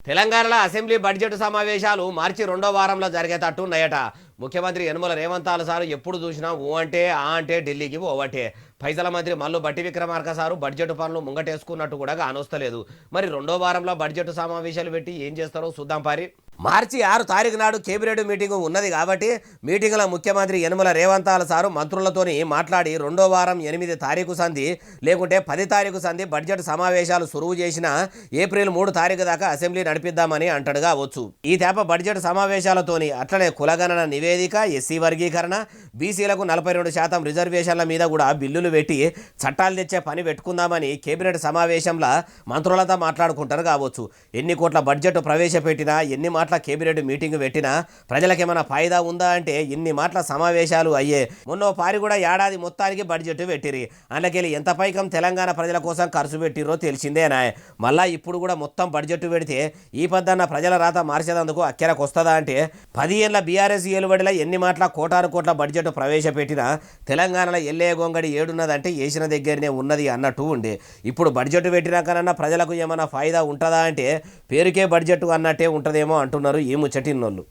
తెలంగాణలో assembly budget సమావేశాలు మార్చి 2వ వారంలో జరిగేటట్టున్నాయట. ముఖ్యమంత్రి యనమల రేవంత్ సారు ఎప్పుడు చూసినా ఓ అంటే ఆ అంటే ఢిల్లీకి ఓవటే. పైసల మంత్రి మల్లు బట్టి విక్రమార్క సారు బడ్జెట్ పనులు ముంగటేసుకున్నట్టు కూడా కానొస్తలేదు. మరి 2వ వారంలో బడ్జెట్ సమావేశాలు పెట్టి ఏం చేస్తారో చూద్దాం పారి. మార్చి 6 తారీఖు నాడు కేబినెట్ మీటింగ్ ఉన్నది కాబట్టి మీటింగ్లో ముఖ్యమంత్రి యనమల రేవంత్ సారు మంత్రులతోని మాట్లాడి 2వ వారం 8 తారీఖు సంధి లేకుంటే 10 తారీఖు సంధి బడ్జెట్ సమావేశాలు సురువు చేసిన ఏప్రిల్ 3 తారీఖు దాకా అసెంబ్లీ నడిపిద్దామని అంటడుగా వచ్చు. ఈ తేప బడ్జెట్ సమావేశాలతోని అట్లనే కులగణన నివేదిక, ఎస్సీ వర్గీకరణ, బీసీలకు 42% రిజర్వేషన్ల మీద కూడా బిల్లులు పెట్టి చట్టాలు తెచ్చే పని పెట్టుకుందామని కేబినెట్ సమావేశంలో మంత్రులతో మాట్లాడుకుంటారు కావచ్చు. ఎన్ని కోట్ల బడ్జెట్ ప్రవేశపెట్టినా, ఎన్ని మాటల కేబినెట్ మీటింగ్ పెట్టినా ప్రజలకేమైనా ఫాయిదా ఉందా అంటే ఇన్ని మాటల సమావేశాలు అయ్యే. మొన్న పారి కూడా ఏడాది మొత్తానికి బడ్జెట్ పెట్టిరి. అందుకెళ్ళి ఎంత పైకం తెలంగాణ ప్రజల కోసం ఖర్చు పెట్టిరో తెలిసిందేనా. మళ్ళా ఇప్పుడు కూడా మొత్తం బడ్జెట్ పెడితే ఈ పద్దన్న ప్రజల రాత మార్చేందుకు అక్కెరకు వస్తుందా అంటే 10 ఏళ్ల బీఆర్ఎస్ ఏలుబడిలో ఎన్ని మాటల కోట్ల బడ్జెట్ ప్రవేశపెట్టినా తెలంగాణలో ఎల్లే గొంగడి ఏడున్నదంటే వేసిన దగ్గరనే ఉన్నది అన్నట్టు ఉండే. ఇప్పుడు బడ్జెట్ పెట్టినాకనన్నా ప్రజలకు ఏమైనా ఫాయిదా ఉంటుందా అంటే పేరుకే బడ్జెట్ అన్నట్టే ఉంటుందేమో అంటున్నారు ఈ ముచ్చటిన్నోళ్ళు.